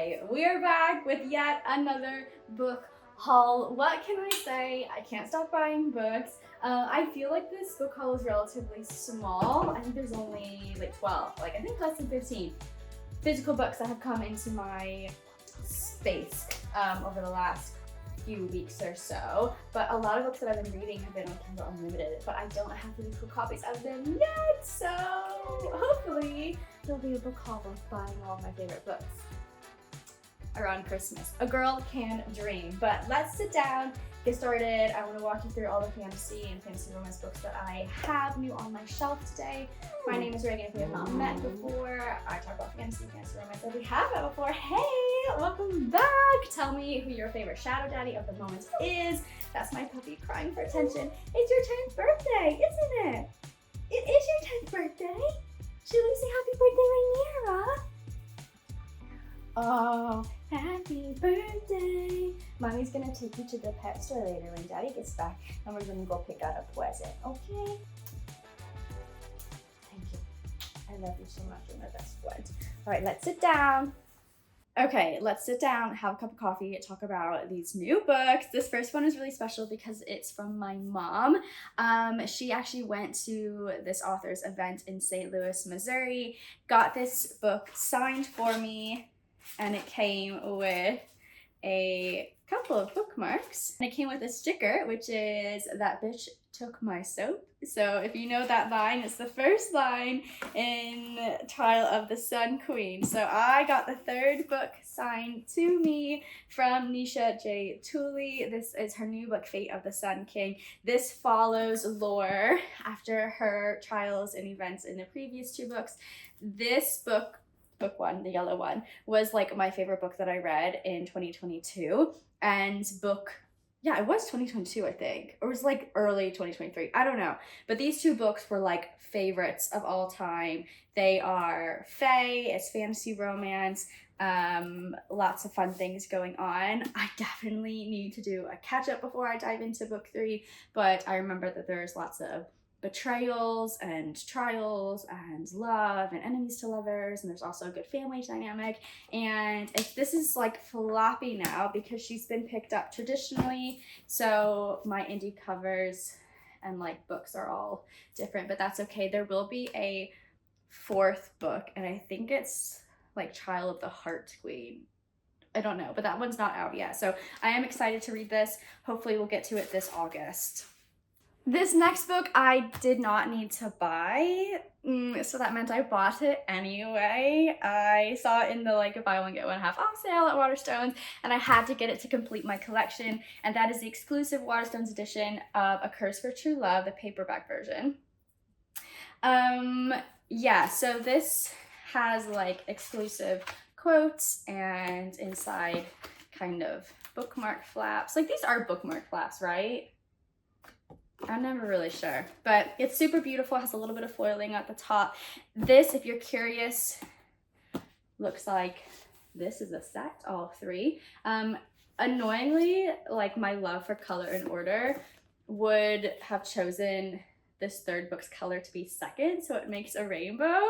Hi, we're back with yet another book haul. What can I say? I can't stop buying books. I feel like this book haul is relatively small. I think there's only like 12, I think less than 15 physical books that have come into my space over the last few weeks or so. But a lot of books that I've been reading have been on Kindle Unlimited, but I don't have physical copies of them yet. So hopefully there'll be a book haul of buying all of my favorite books around Christmas. A girl can dream. But let's sit down, get started. I want to walk you through all the fantasy and fantasy romance books that I have new on my shelf today. My name is Ragan. If we have not met before, I talk about fantasy romance that we have met before. Hey, welcome back. Tell me who your favorite shadow daddy of the moment is. That's my puppy crying for attention. It's your 10th birthday, isn't it? It is your 10th birthday. Should we say happy birthday, Rhaenyra? Oh, happy birthday. Mommy's gonna take you to the pet store later when Daddy gets back, and we're gonna go pick out a present, okay? Thank you. I love you so much. You're my best friend. All right, let's sit down. Okay, let's sit down, have a cup of coffee, talk about these new books. This first one is really special because it's from my mom. She actually went to this author's event in St. Louis, Missouri, got this book signed for me, and it came with a couple of bookmarks. And it came with a sticker, which is "That bitch took my soap." So if you know that line, it's the first line in Trial of the Sun Queen. So I got the third book signed to me from Nisha J. Tooley. This is her new book, Fate of the Sun King. This follows lore after her trials and events in the previous two books. This book one, the yellow one, was like my favorite book that I read in 2022. And it was 2022, I think, or it was like early 2023, I don't know, but these two books were like favorites of all time. They are fae, it's fantasy romance, lots of fun things going on. I definitely need to do a catch up before I dive into book 3, but I remember that there's lots of betrayals and trials and love and enemies to lovers, and there's also a good family dynamic. And this is like floppy now because she's been picked up traditionally, so my indie covers and like books are all different, but that's okay. There will be a 4th book, and I think it's like Trial of the Heart Queen. I don't know, but that one's not out yet, so I am excited to read this. Hopefully we'll get to it this August. This next book I did not need to buy, so that meant I bought it anyway. I saw it in the like buy one get one half off sale at Waterstones, and I had to get it to complete my collection, and that is the exclusive Waterstones edition of A Curse for True Love, the paperback version. Yeah, so this has like exclusive quotes and inside kind of bookmark flaps. Like these are bookmark flaps, right? I'm never really sure, but it's super beautiful. It has a little bit of foiling at the top. This, if you're curious, looks like this is a set, all 3. Annoyingly, like my love for color and order would have chosen this 3rd book's color to be 2nd, so it makes a rainbow,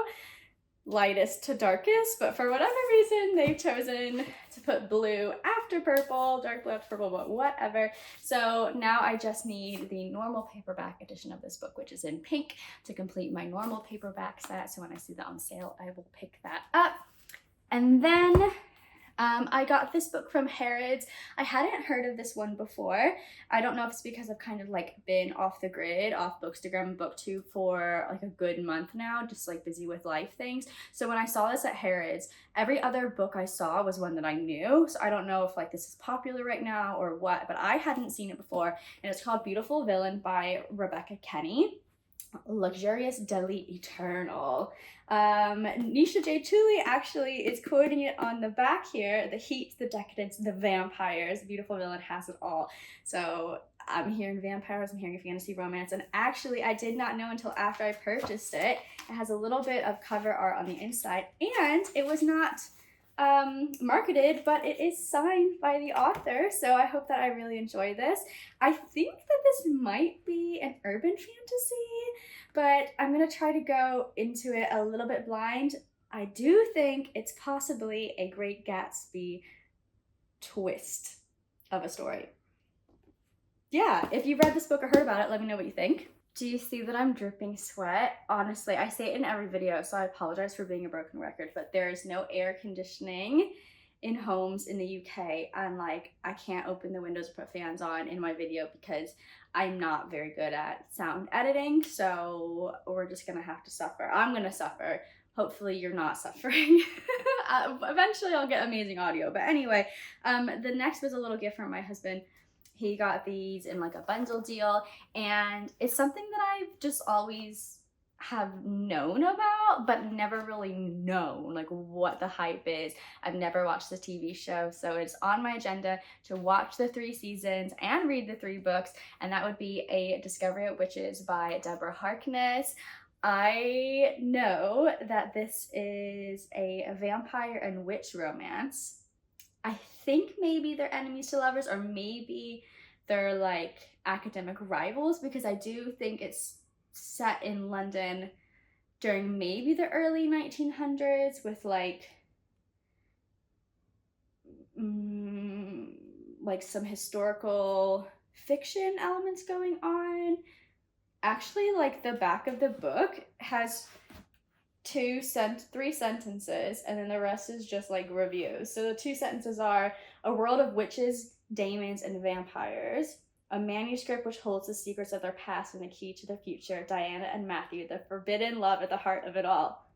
lightest to darkest, but for whatever reason they've chosen to put blue after purple, dark blue after purple, but whatever. So now I just need the normal paperback edition of this book, which is in pink, to complete my normal paperback set. So when I see that on sale, I will pick that up. And then I got this book from Harrods. I hadn't heard of this one before. I don't know if it's because I've kind of like been off the grid, off Bookstagram and BookTube for like a good month now, just like busy with life things. So when I saw this at Harrods, every other book I saw was one that I knew. So I don't know if like this is popular right now or what, but I hadn't seen it before. And it's called Beautiful Villain by Rebecca Kenny. Luxurious, Deadly, Eternal. Nisha J. Tooley actually is quoting it on the back here. The heat, the decadence, the vampires. Beautiful Villain has it all. So I'm hearing vampires, I'm hearing fantasy romance, and actually I did not know until after I purchased it. It has a little bit of cover art on the inside, and it was not marketed, but it is signed by the author, so I hope that I really enjoy this. I think that this might be an urban fantasy, but I'm gonna try to go into it a little bit blind. I do think it's possibly a Great Gatsby twist of a story. Yeah, if you've read this book or heard about it, let me know what you think. Do you see that I'm dripping sweat? Honestly, I say it in every video, so I apologize for being a broken record, but there's no air conditioning in homes in the UK, and like I can't open the windows or put fans on in my video because I'm not very good at sound editing, so we're just gonna have to suffer. I'm gonna suffer. Hopefully you're not suffering. Eventually I'll get amazing audio, but anyway, the next was a little gift from my husband. He got these in like a bundle deal, and it's something that I've just always have known about, but never really known like what the hype is. I've never watched the TV show, so it's on my agenda to watch the 3 seasons and read the 3 books, and that would be A Discovery of Witches by Deborah Harkness. I know that this is a vampire and witch romance. I think maybe they're enemies to lovers, or maybe they're like academic rivals, because I do think it's set in London during maybe the early 1900s with like some historical fiction elements going on. Actually, like the back of the book has 3 sentences, and then the rest is just like reviews. So the 2 sentences are: a world of witches, demons, and vampires, a manuscript which holds the secrets of their past and the key to the future, Diana and Matthew, the forbidden love at the heart of it all.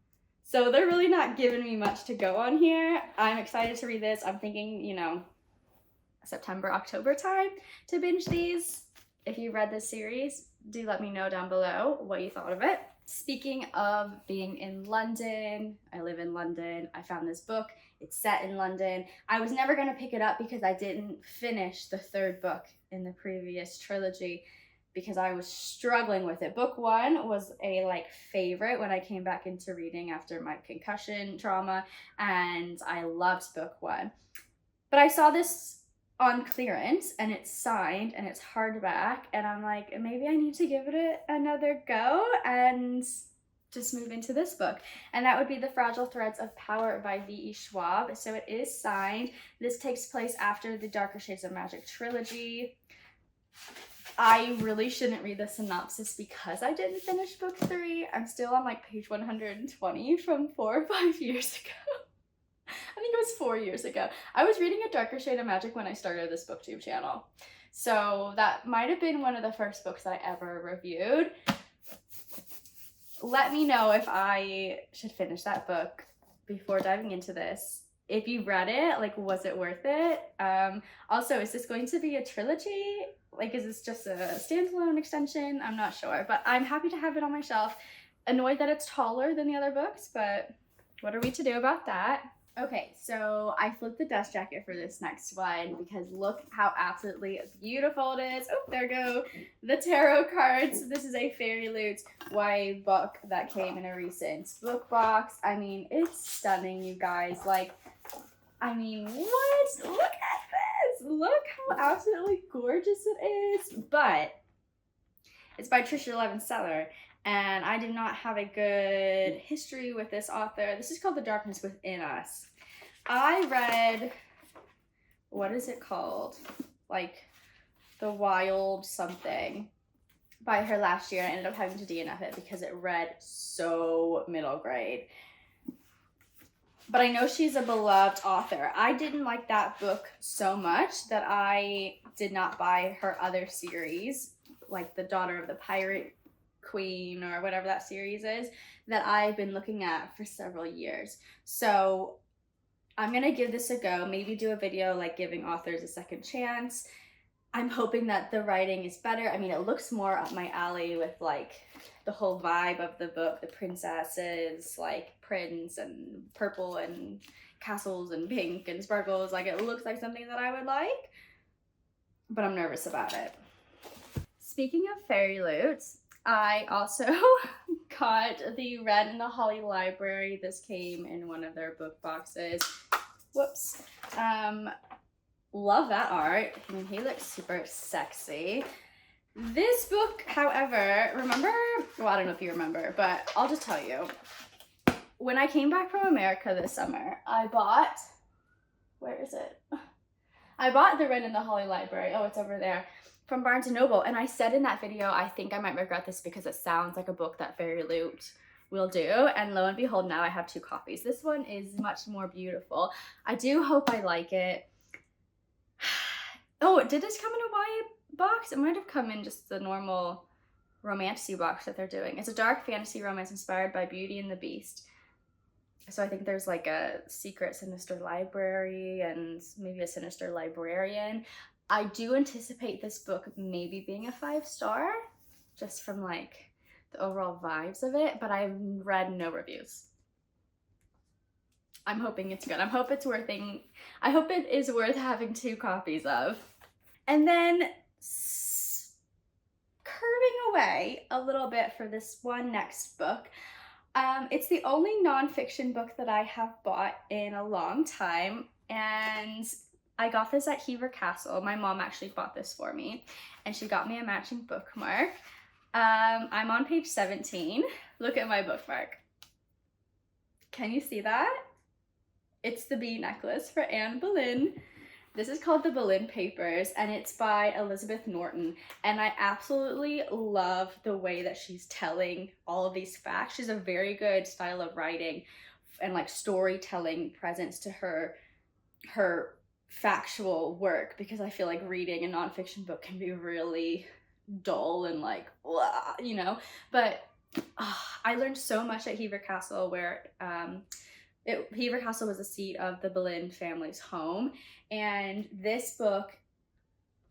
So they're really not giving me much to go on here. I'm excited to read this. I'm thinking, you know, September, October time to binge these. If you read this series, do let me know down below what you thought of it. Speaking of being in London, I live in London. I found this book. It's set in London. I was never going to pick it up because I didn't finish the 3rd book in the previous trilogy because I was struggling with it. Book 1 was a like favorite when I came back into reading after my concussion trauma, and I loved book 1. But I saw this on clearance, and it's signed, and it's hardback, and I'm like, maybe I need to give it another go and just move into this book. And that would be The Fragile Threads of Power by V.E. Schwab. So it is signed. This takes place after the Darker Shades of Magic trilogy. I really shouldn't read the synopsis because I didn't finish book 3. I'm still on like page 120 from 4 or 5 years ago. I think it was 4 years ago. I was reading A Darker Shade of Magic when I started this booktube channel. So that might have been one of the first books I ever reviewed. Let me know if I should finish that book before diving into this. If you read it, like, was it worth it? Also, is this going to be a trilogy? Like, is this just a standalone extension? I'm not sure, but I'm happy to have it on my shelf. Annoyed that it's taller than the other books, but what are we to do about that? Okay, so I flipped the dust jacket for this next one because look how absolutely beautiful it is. Oh, there go the tarot cards. This is a Fairyloot YA book that came in a recent book box. I mean, it's stunning, you guys. Like, I mean, what? Look at this. Look how absolutely gorgeous it is. But it's by Trisha Levenseller. And I did not have a good history with this author. This is called The Darkness Within Us. I read, what is it called? Like, The Wild something by her last year. I ended up having to DNF it because it read so middle grade. But I know she's a beloved author. I didn't like that book so much that I did not buy her other series, like The Daughter of the Pirate Queen or whatever that series is, that I've been looking at for several years. So I'm gonna give this a go, maybe do a video like giving authors a second chance. I'm hoping that the writing is better. I mean, it looks more up my alley with like the whole vibe of the book, the princesses, like prince and purple and castles and pink and sparkles. Like, it looks like something that I would like, but I'm nervous about it. Speaking of Fairyloots, I also got the Red and the Holly Library. This came in one of their book boxes. Whoops. Love that art. I mean, he looks super sexy. This book, however, remember? Well, I don't know if you remember, but I'll just tell you. when I came back from America this summer, I bought, where is it? I bought The Wren in the Holly Library. Oh, it's over there, from Barnes & Noble. And I said in that video, I think I might regret this because it sounds like a book that fairyloot will do. And lo and behold, now I have 2 copies. This one is much more beautiful. I do hope I like it. Oh, did this come in a YA box? It might have come in just the normal romantasy box that they're doing. It's a dark fantasy romance inspired by Beauty and the Beast. So I think there's like a secret sinister library and maybe a sinister librarian. I do anticipate this book maybe being a 5-star, just from like the overall vibes of it, but I've read no reviews. I'm hoping it's good. I hope it is worth having 2 copies of. And then curving away a little bit for this one next book. It's the only nonfiction book that I have bought in a long time, and I got this at Hever Castle. My mom actually bought this for me, and she got me a matching bookmark. I'm on page 17. Look at my bookmark. Can you see that? It's the bee necklace for Anne Boleyn. This is called The Boleyn Papers, and it's by Elizabeth Norton, and I absolutely love the way that she's telling all of these facts. She's a very good style of writing and like storytelling presence to her factual work, because I feel like reading a nonfiction book can be really dull and like, blah, you know, but I learned so much at Hever Castle, where Hever Castle was the seat of the Boleyn family's home, and this book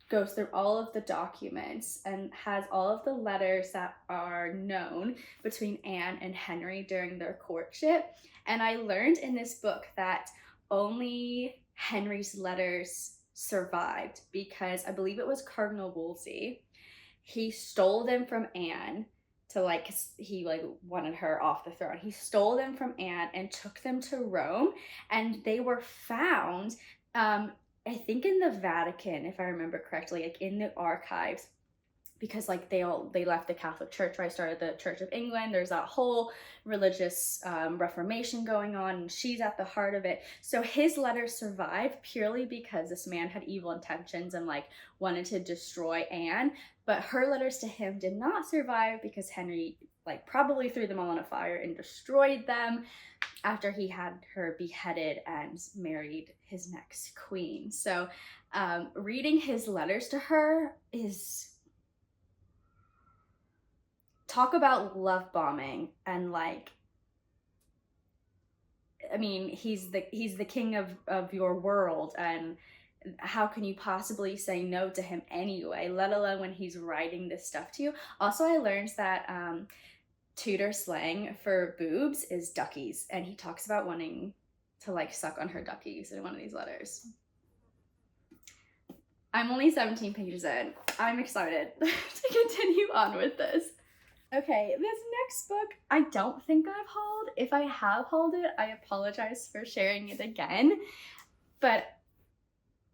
goes through all of the documents and has all of the letters that are known between Anne and Henry during their courtship. And I learned in this book that only Henry's letters survived because I believe it was Cardinal Wolsey. He stole them from Anne to like, he like wanted her off the throne. He stole them from Anne and took them to Rome, and they were found, I think in the Vatican, if I remember correctly, like in the archives, because like they left the Catholic Church, right? Started the Church of England. There's that whole religious reformation going on, and she's at the heart of it. So his letters survived purely because this man had evil intentions and like wanted to destroy Anne. But her letters to him did not survive because Henry like probably threw them all in a fire and destroyed them after he had her beheaded and married his next queen. So reading his letters to her is, talk about love bombing, and like, I mean, he's the king of your world, and how can you possibly say no to him anyway, let alone when he's writing this stuff to you. Also, I learned that Tudor slang for boobs is duckies, and he talks about wanting to like suck on her duckies in one of these letters. I'm only 17 pages in. I'm excited to continue on with this. Okay, this next book I don't think I've hauled. If I have hauled it, I apologize for sharing it again, but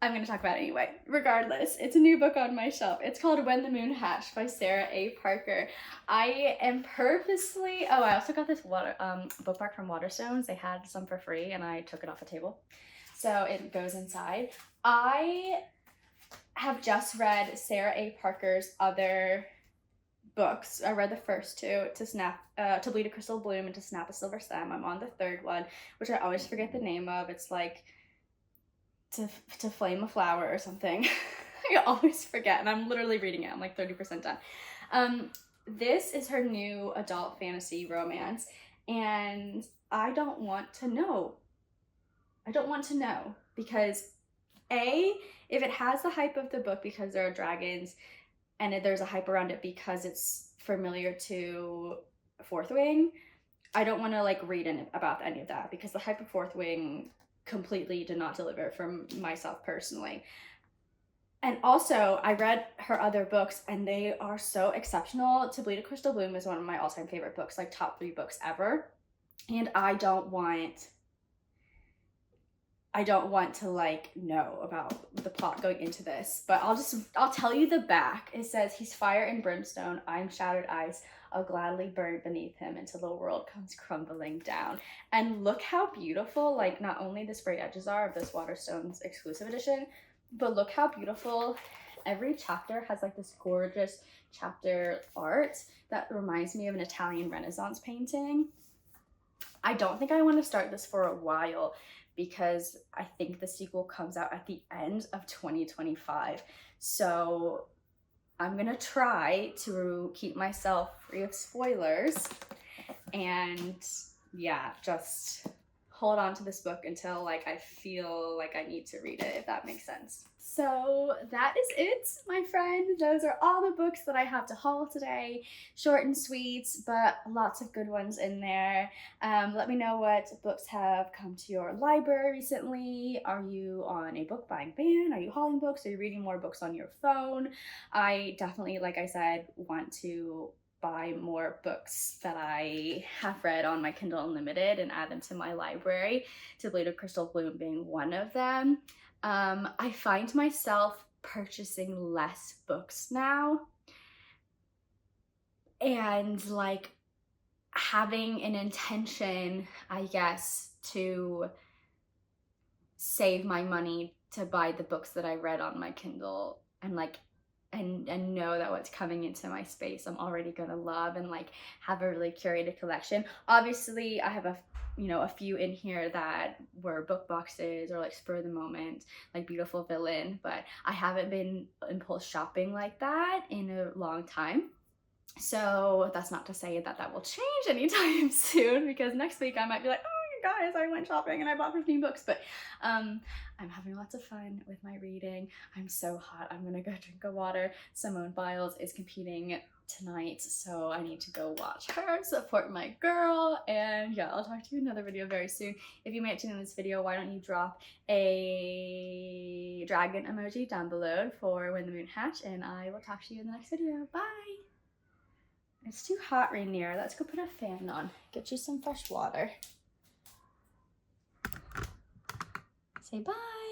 I'm going to talk about it anyway. Regardless, it's a new book on my shelf. It's called When the Moon Hatched by Sarah A. Parker. I am purposely, I also got this bookmark from Waterstones. They had some for free and I took it off the table, so it goes inside. I have just read Sarah A. Parker's other books. I read the first 2, To Bleed a Crystal Bloom and To Snap a Silver Stem. I'm on the 3rd one, which I always forget the name of. It's like to Flame a Flower or something. I always forget, and I'm literally reading it. I'm like 30% done. This is her new adult fantasy romance, and I don't want to know. I don't want to know because if it has the hype of the book because there are dragons, and there's a hype around it because it's familiar to Fourth Wing, I don't want to like read about any of that because the hype of Fourth Wing completely did not deliver for myself personally. And also, I read her other books and they are so exceptional. To Bleed a Crystal Bloom is one of my all-time favorite books, like top 3 books ever. And I don't want I don't want to like know about the plot going into this, but I'll tell you the back. It says he's fire and brimstone, I'm shattered ice. I'll gladly burn beneath him until the world comes crumbling down. And look how beautiful, like, not only the spray edges are of this Waterstones exclusive edition, but look how beautiful. Every chapter has like this gorgeous chapter art that reminds me of an Italian Renaissance painting. I don't think I want to start this for a while because I think the sequel comes out at the end of 2025. So I'm gonna try to keep myself free of spoilers and yeah, just hold on to this book until like I feel like I need to read it, if that makes sense. So that is it, my friend. Those are all the books that I have to haul today. Short and sweet, but lots of good ones in there. Let me know what books have come to your library recently. Are you on a book buying ban? Are you hauling books? Are you reading more books on your phone? I definitely, like I said, want to buy more books that I have read on my Kindle Unlimited and add them to my library, to Blade of Crystal Bloom being one of them. I find myself purchasing less books now and like having an intention, I guess, to save my money to buy the books that I read on my Kindle and like and know that what's coming into my space I'm already gonna love and like have a really curated collection. Obviously I have a few in here that were book boxes or like spur of the moment, like Beautiful Villain, but I haven't been impulse shopping like that in a long time. So that's not to say that that will change anytime soon, because next week I might be like, oh, you guys, I went shopping and I bought 15 books, but I'm having lots of fun with my reading. I'm so hot. I'm gonna go drink a water. Simone Biles is competing tonight, so I need to go watch her, support my girl, and yeah, I'll talk to you in another video very soon. If you made it to the end of this video, why don't you drop a dragon emoji down below for when the moon hatch, and I will talk to you in the next video. Bye! It's too hot, Rainier. Let's go put a fan on. Get you some fresh water. Say bye.